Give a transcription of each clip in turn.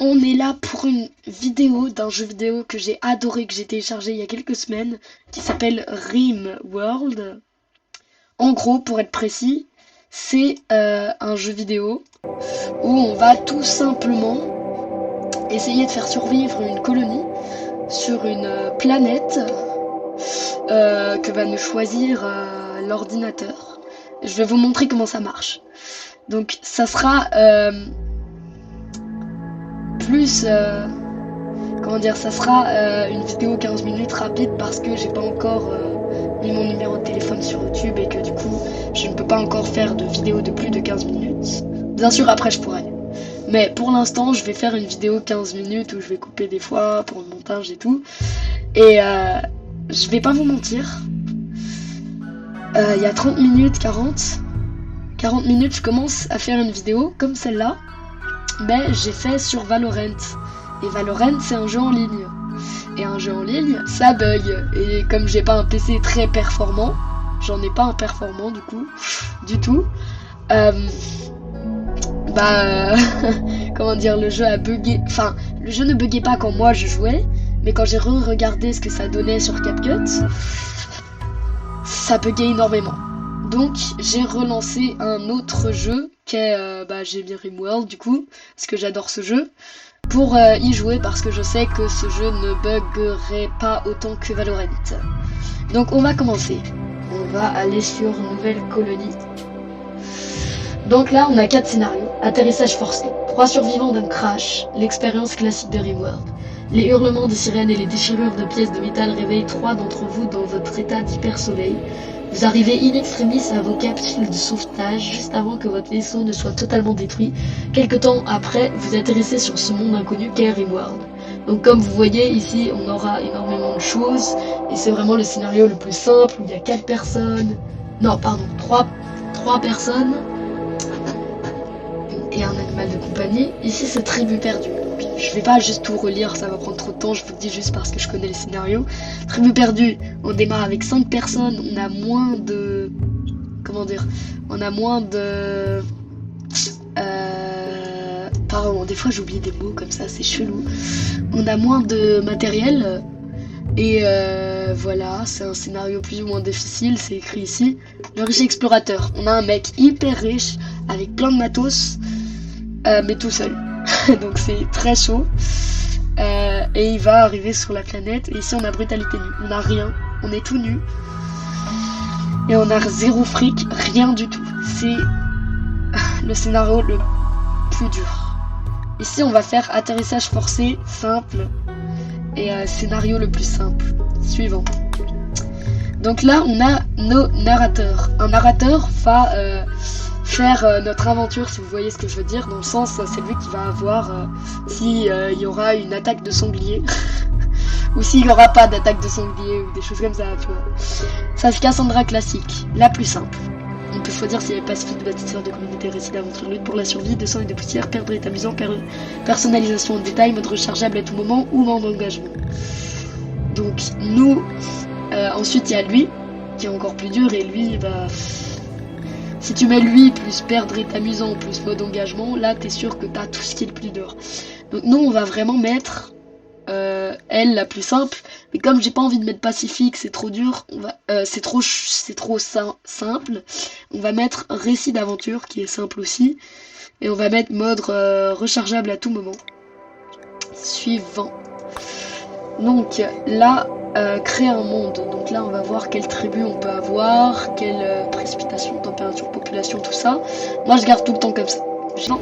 On est là pour une vidéo d'un jeu vidéo que j'ai adoré, que j'ai téléchargé il y a quelques semaines, qui s'appelle RimWorld. En gros, pour être précis, c'est un jeu vidéo où on va tout simplement essayer de faire survivre une colonie sur une planète que va nous choisir l'ordinateur. Je vais vous montrer comment ça marche. Donc ça sera ça sera une vidéo 15 minutes rapide parce que j'ai pas encore mis mon numéro de téléphone sur YouTube et que du coup je ne peux pas encore faire de vidéo de plus de 15 minutes. Bien sûr après je pourrais. Mais pour l'instant je vais faire une vidéo 15 minutes où je vais couper des fois pour le montage et tout. Et je vais pas vous mentir. Il y a 30 minutes, 40 minutes je commence à faire une vidéo comme celle-là. Mais j'ai fait sur Valorant. Et Valorant, c'est un jeu en ligne. Et un jeu en ligne, ça bug. Et comme j'ai pas un PC très performant, j'en ai pas un performant du coup, du tout. Comment dire, le jeu a bugué. Enfin, le jeu ne buguait pas quand moi je jouais, mais quand j'ai re-regardé ce que ça donnait sur CapCut, ça buguait énormément. Donc j'ai relancé un autre jeu qui est j'ai mis RimWorld du coup, parce que j'adore ce jeu, pour y jouer parce que je sais que ce jeu ne buggerait pas autant que Valorant. Donc on va commencer. On va aller sur nouvelle colonie. Donc là on a 4 scénarios. Atterrissage forcé, 3 survivants d'un crash, l'expérience classique de RimWorld. Les hurlements de sirènes et les déchirures de pièces de métal réveillent 3 d'entre vous dans votre état d'hyper-sommeil. Vous arrivez in extremis à vos capsules de sauvetage juste avant que votre vaisseau ne soit totalement détruit. Quelque temps après, vous atterrissez sur ce monde inconnu qu'est RimWorld. Donc comme vous voyez ici, on aura énormément de choses et c'est vraiment le scénario le plus simple où il y a 4 personnes. Non, pardon, 3 personnes et un animal de compagnie. Ici c'est Tribu perdue. Je vais pas juste tout relire, ça va prendre trop de temps, je vous le dis juste parce que je connais le scénario. Tribu perdue, on démarre avec 5 personnes, on a moins de... Comment dire? On a moins de... Pardon, des fois j'oublie des mots comme ça, c'est chelou. On a moins de matériel, et voilà, c'est un scénario plus ou moins difficile, c'est écrit ici. Le riche explorateur, on a un mec hyper riche, avec plein de matos, mais tout seul. Donc c'est très chaud. Et il va arriver sur la planète. Et ici on a brutalité nue. On n'a rien. On est tout nu. Et on a 0 fric. Rien du tout. C'est le scénario le plus dur. Ici on va faire atterrissage forcé. Simple. Et scénario le plus simple. Suivant. Donc là on a nos narrateurs. Un narrateur va... faire notre aventure, si vous voyez ce que je veux dire, dans le sens c'est lui qui va avoir si il y aura une attaque de sanglier ou s'il n'y aura pas d'attaque de sanglier ou des choses comme ça, tu vois. Ça c'est Cassandra classique, la plus simple. On peut choisir si elle est pacifique, bâtisseur de communauté, récit d'aventure, lutte pour la survie, de sang et de poussière, perdre est amusant, personnalisation en détail, mode rechargeable à tout moment ou mode d'engagement. Donc nous, ensuite il y a lui qui est encore plus dur et lui va... Si tu mets lui plus perdre est amusant plus mode engagement, là t'es sûr que t'as tout ce qui est le plus dur. Donc nous on va vraiment mettre elle la plus simple, mais comme j'ai pas envie de mettre pacifique, c'est trop dur, on va c'est trop simple. On va mettre récit d'aventure qui est simple aussi, et on va mettre mode rechargeable à tout moment. Suivant. Donc là créer un monde, donc là on va voir quelle tribu on peut avoir, quelle précipitation, température, population, tout ça. Moi je garde tout le temps comme ça. Non.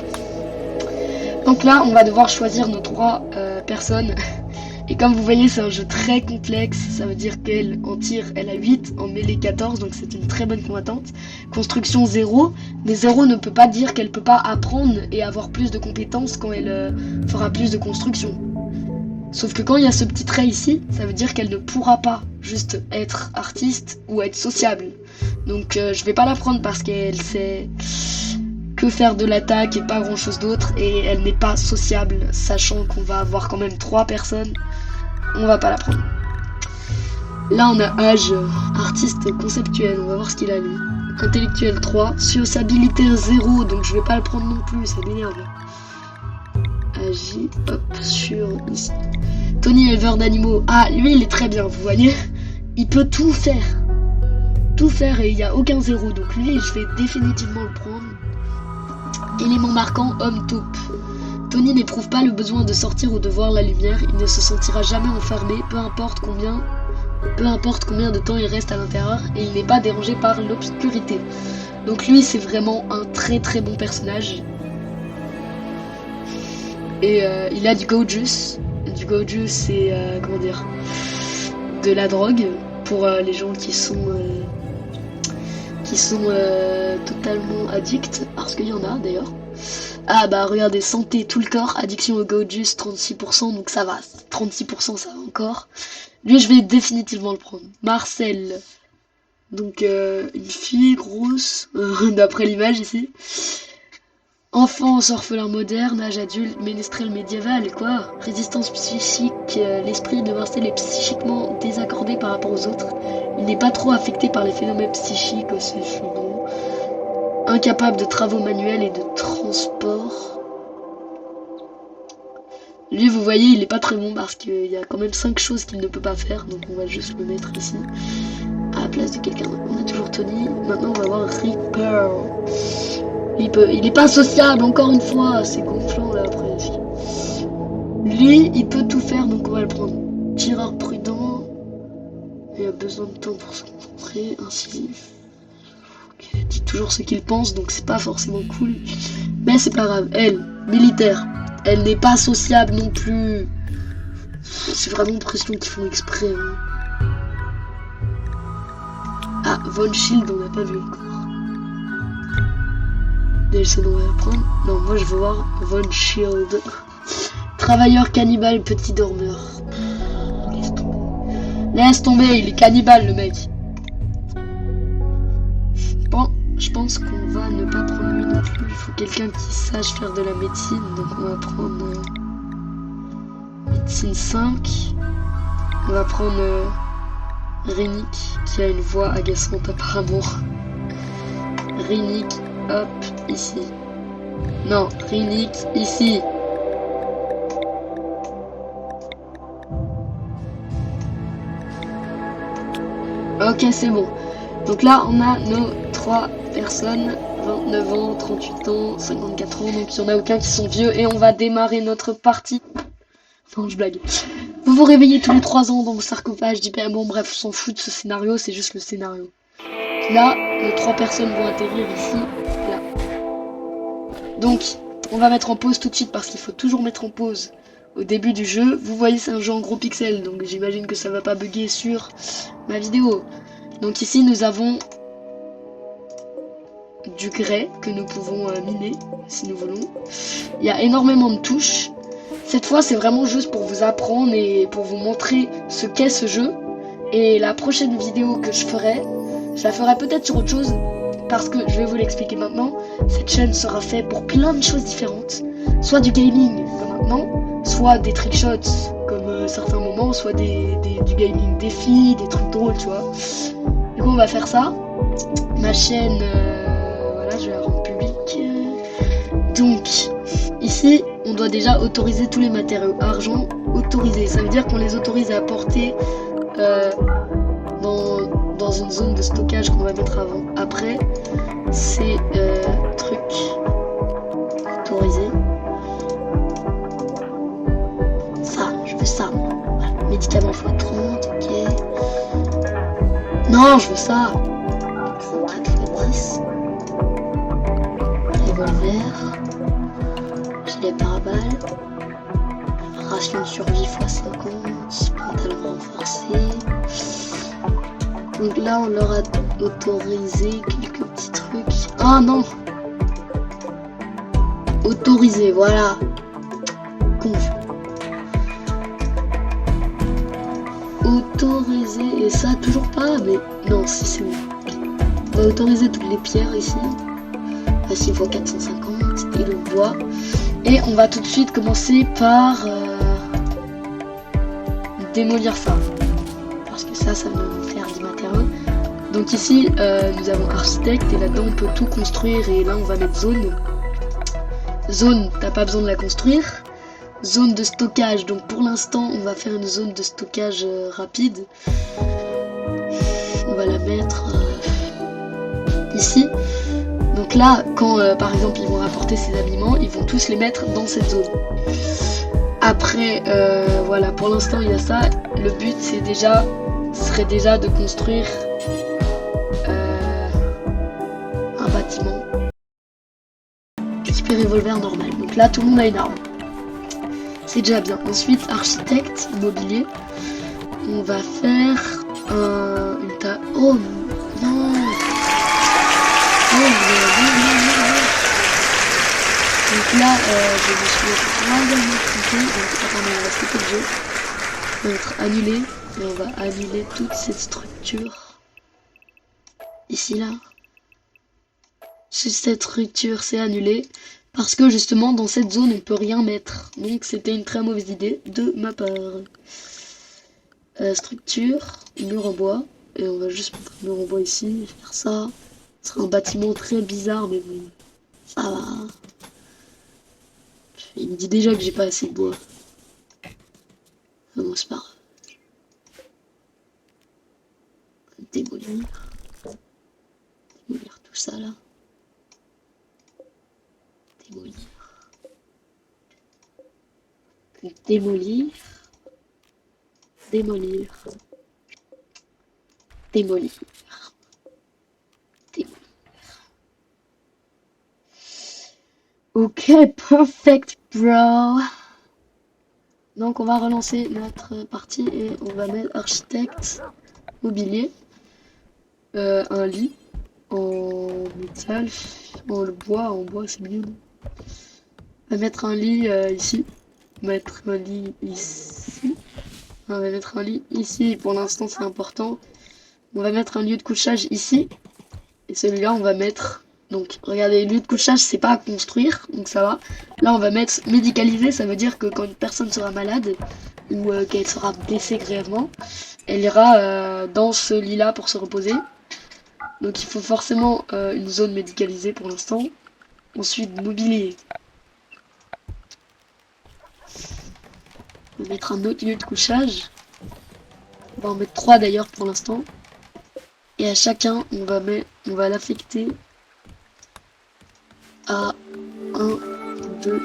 Donc là on va devoir choisir nos 3 personnes. Et comme vous voyez c'est un jeu très complexe, ça veut dire qu'elle en tir elle a 8, en mêlée 14, donc c'est une très bonne combattante. Construction 0, mais 0 ne peut pas dire qu'elle peut pas apprendre et avoir plus de compétences quand elle fera plus de construction. Sauf que quand il y a ce petit trait ici, ça veut dire qu'elle ne pourra pas juste être artiste ou être sociable. Donc je vais pas la prendre parce qu'elle sait que faire de l'attaque et pas grand chose d'autre, et elle n'est pas sociable, sachant qu'on va avoir quand même 3 personnes, on va pas la prendre. Là on a âge, artiste conceptuel, on va voir ce qu'il a lui. Intellectuel 3, sociabilité 0, donc je vais pas le prendre non plus, ça m'énerve. agit, hop, sur ici. Tony, éleveur d'animaux. Ah, lui, il est très bien, vous voyez. Il peut tout faire. Tout faire et il n'y a aucun zéro. Donc lui, je vais définitivement le prendre. Élément marquant, homme taupe. Tony n'éprouve pas le besoin de sortir ou de voir la lumière. Il ne se sentira jamais enfermé, peu importe combien de temps il reste à l'intérieur. Et il n'est pas dérangé par l'obscurité. Donc lui, c'est vraiment un très très bon personnage. Et il a du go juice. Du go juice, c'est comment dire, de la drogue pour les gens qui sont totalement addicts, parce qu'il y en a d'ailleurs. Ah bah regardez, santé, tout le corps, addiction au go juice 36%, donc ça va, 36% ça va encore. Lui, je vais définitivement le prendre. Marcel, donc une fille grosse, d'après l'image ici. Enfance, orphelin moderne, âge adulte, ménestrel médiéval, quoi. Résistance psychique, l'esprit de Marcel est psychiquement désaccordé par rapport aux autres. Il n'est pas trop affecté par les phénomènes psychiques aussi souvent. Incapable de travaux manuels et de transport. Lui, vous voyez, il est pas très bon parce qu'il y a quand même 5 choses qu'il ne peut pas faire. Donc on va juste le mettre ici, à la place de quelqu'un. On a toujours Tony. Maintenant, on va voir Reaper. Il est pas sociable, encore une fois, c'est gonflant là après. Lui, il peut tout faire, donc on va le prendre. Tireur prudent, il a besoin de temps pour se concentrer, ainsi. Il dit toujours ce qu'il pense, donc c'est pas forcément cool. Mais c'est pas grave. Elle, militaire, elle n'est pas sociable non plus. C'est vraiment une pression qu'ils font exprès. Hein. Ah, Von Shield, on n'a pas vu encore. DLC, on va prendre. Non, moi je veux voir Von Shield. Travailleur cannibale, petit dormeur. Laisse tomber. Laisse tomber, il est cannibale le mec. Bon, je pense qu'on va ne pas prendre lui non plus. Il faut quelqu'un qui sache faire de la médecine. Donc on va prendre médecine 5. On va prendre Rénick qui a une voix agaçante apparemment. Rénick. Hop, ici. Non, Rénick, ici. Ok, c'est bon. Donc là, on a nos 3 personnes. 29 ans, 38 ans, 54 ans. Donc il n'y en a aucun qui sont vieux. Et on va démarrer notre partie. Non, je blague. Vous vous réveillez tous les 3 ans dans vos sarcophages d'hyper... Bon, bref, on s'en fout de ce scénario. C'est juste le scénario. Là, nos 3 personnes vont atterrir ici. Là. Donc, on va mettre en pause tout de suite parce qu'il faut toujours mettre en pause au début du jeu. Vous voyez, c'est un jeu en gros pixels, donc j'imagine que ça va pas bugger sur ma vidéo. Donc ici, nous avons du grès que nous pouvons miner, si nous voulons. Il y a énormément de touches. Cette fois, c'est vraiment juste pour vous apprendre et pour vous montrer ce qu'est ce jeu. Et la prochaine vidéo que je la ferai peut-être sur autre chose. Parce que, je vais vous l'expliquer maintenant, cette chaîne sera faite pour plein de choses différentes. Soit du gaming, comme maintenant, soit des trickshots, comme certains moments, soit du gaming défi, des trucs drôles, tu vois. Du coup, on va faire ça. Ma chaîne, voilà, je vais la rendre publique. Donc, ici, on doit déjà autoriser tous les matériaux. Argent, autorisé. Ça veut dire qu'on les autorise à porter dans une zone de stockage qu'on va mettre avant. Après, c'est truc autorisé. Ça, je veux ça. Voilà. Médicaments x30, ok. Non, je veux ça. 4x10. Revolver. Gilet pare-balles. Ration de survie x50. Pantalon renforcé. Donc là, on leur a autorisé quelques petits trucs. Ah non! Autorisé, voilà. Confus. Autorisé, et ça, toujours pas, mais non, si c'est bon. On va autoriser toutes les pierres ici. Voici x 450 et le bois. Et on va tout de suite commencer par démolir ça. Parce que ça va nous faire du matériau. Donc ici, nous avons architecte et là-dedans on peut tout construire. Et là on va mettre zone. Zone, t'as pas besoin de la construire. zone de stockage. Donc pour l'instant, on va faire une zone de stockage rapide. On va la mettre ici. Donc là, quand par exemple ils vont rapporter ces aliments, ils vont tous les mettre dans cette zone. Après, voilà, pour l'instant il y a ça. Le but serait déjà de construire un bâtiment. Type revolver normal. Donc là, tout le monde a une arme. C'est déjà bien. Ensuite, architecte, immobilier. On va faire une table. Oh non! Donc là, je me suis royalement trompé. Donc attendez, on va skipper le jeu. On va être annulé. Et on va annuler toute cette structure. Ici, là. Cette structure, c'est annulé. Parce que justement, dans cette zone, on peut rien mettre. Donc c'était une très mauvaise idée de ma part. Structure, mur en bois. Et on va juste mettre un mur en bois ici. Faire ça. Ce sera un bâtiment très bizarre, mais bon. Ça va. Il me dit déjà que j'ai pas assez de bois. Bon, c'est pas grave. Démolir. Démolir tout ça là. Démolir. Démolir. Démolir. Démolir. Ok, perfect, bro. Donc on va relancer notre partie et on va mettre architecte, mobilier, un lit en métal, en bois c'est mieux. On va mettre un lit ici, mettre un lit ici. On va mettre un lit ici, pour l'instant c'est important. On va mettre un lieu de couchage ici. Et celui-là on va mettre... Donc regardez, lieu de couchage c'est pas à construire, donc ça va. Là on va mettre médicalisé, ça veut dire que quand une personne sera malade ou qu'elle sera blessée grièvement, elle ira dans ce lit là pour se reposer. Donc il faut forcément une zone médicalisée pour l'instant. Ensuite mobilier. On va mettre un autre lieu de couchage. On va en mettre 3 d'ailleurs pour l'instant. Et à chacun on va l'affecter à 1 ou 2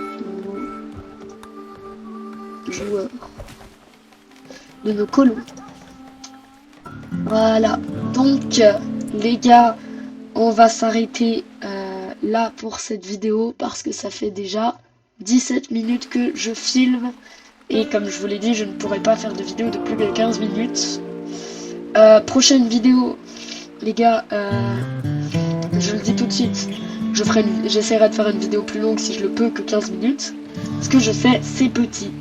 joueurs de nos colons. Voilà, donc les gars, on va s'arrêter là pour cette vidéo parce que ça fait déjà 17 minutes que je filme et comme je vous l'ai dit, je ne pourrai pas faire de vidéo de plus de 15 minutes. Prochaine vidéo, les gars, je le dis tout de suite, j'essaierai de faire une vidéo plus longue si je le peux que 15 minutes. Ce que je sais, c'est petit.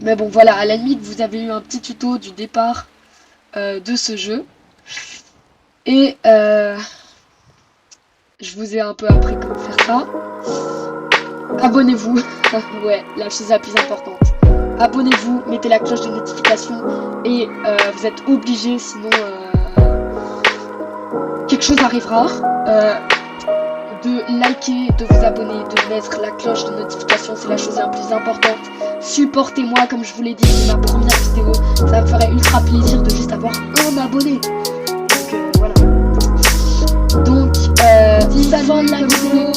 Mais bon, voilà, à la limite, vous avez eu un petit tuto du départ de ce jeu. Et je vous ai un peu appris comment faire ça. Abonnez-vous. Ouais, la chose la plus importante. Abonnez-vous, mettez la cloche de notification. Et vous êtes obligés, sinon quelque chose arrivera. De liker, de vous abonner, de mettre la cloche de notification, c'est la chose la plus importante. Supportez-moi, comme je vous l'ai dit, c'est ma première vidéo. Ça me ferait ultra plaisir de juste avoir un abonné. Donc voilà. Donc, si ça va la vidéo,